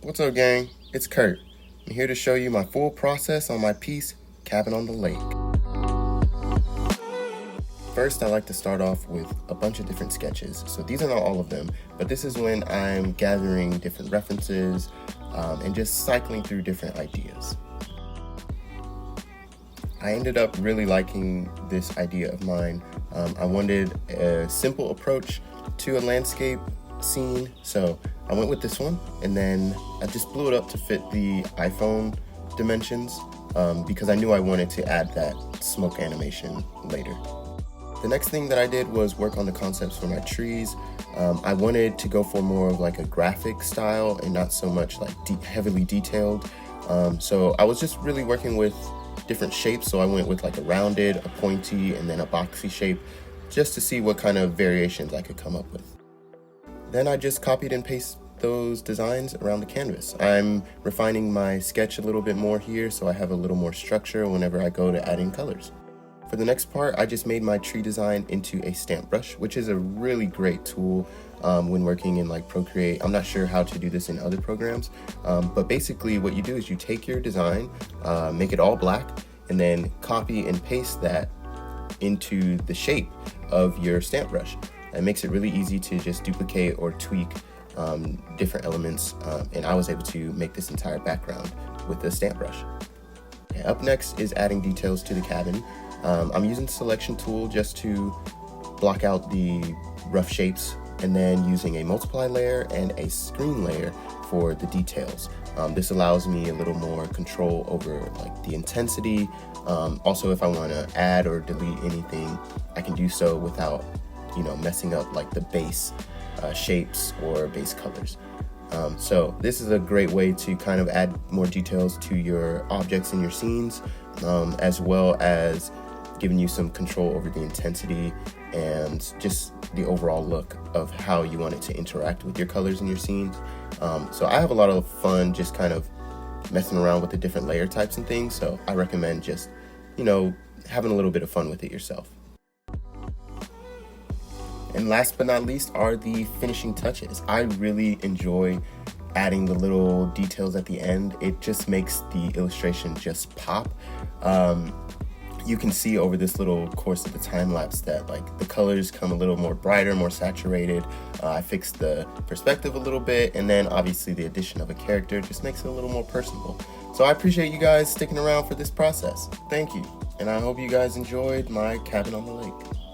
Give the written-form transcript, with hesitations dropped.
What's up, gang? It's Kurt. I'm here to show you my full process on my piece, Cabin on the Lake. First, I like to start off with a bunch of different sketches. So these are not all of them, but this is when I'm gathering different references and just cycling through different ideas. I ended up really liking this idea of mine. I wanted a simple approach to a landscape scene, so I went with this one, and then I just blew it up to fit the iPhone dimensions because I knew I wanted to add that smoke animation later. The next thing that I did was work on the concepts for my trees. I wanted to go for more of like a graphic style and not so much like heavily detailed. So I was just really working with different shapes, so I went with like a rounded, a pointy, and then a boxy shape just to see what kind of variations I could come up with. Then I just copied and pasted those designs around the canvas. I'm refining my sketch a little bit more here so I have a little more structure whenever I go to add in colors. For the next part, I just made my tree design into a stamp brush, which is a really great tool when working in like Procreate. I'm not sure how to do this in other programs, but basically what you do is you take your design, make it all black, and then copy and paste that into the shape of your stamp brush. It makes it really easy to just duplicate or tweak different elements, and I was able to make this entire background with the stamp brush. Okay, up next is adding details to the cabin. I'm using the selection tool just to block out the rough shapes, and then using a multiply layer and a screen layer for the details. This allows me a little more control over like the intensity. Also, if I want to add or delete anything, I can do so without messing up like the base shapes or base colors. So this is a great way to kind of add more details to your objects in your scenes, as well as giving you some control over the intensity and just the overall look of how you want it to interact with your colors in your scenes. So I have a lot of fun just kind of messing around with the different layer types and things, so I recommend just having a little bit of fun with it yourself. And last but not least are the finishing touches. I really enjoy adding the little details at the end. It just makes the illustration just pop. You can see over this little course of the time lapse that like the colors come a little more brighter, more saturated. I fixed the perspective a little bit, and then obviously the addition of a character just makes it a little more personable. So I appreciate you guys sticking around for this process. Thank you, and I hope you guys enjoyed my cabin on the lake.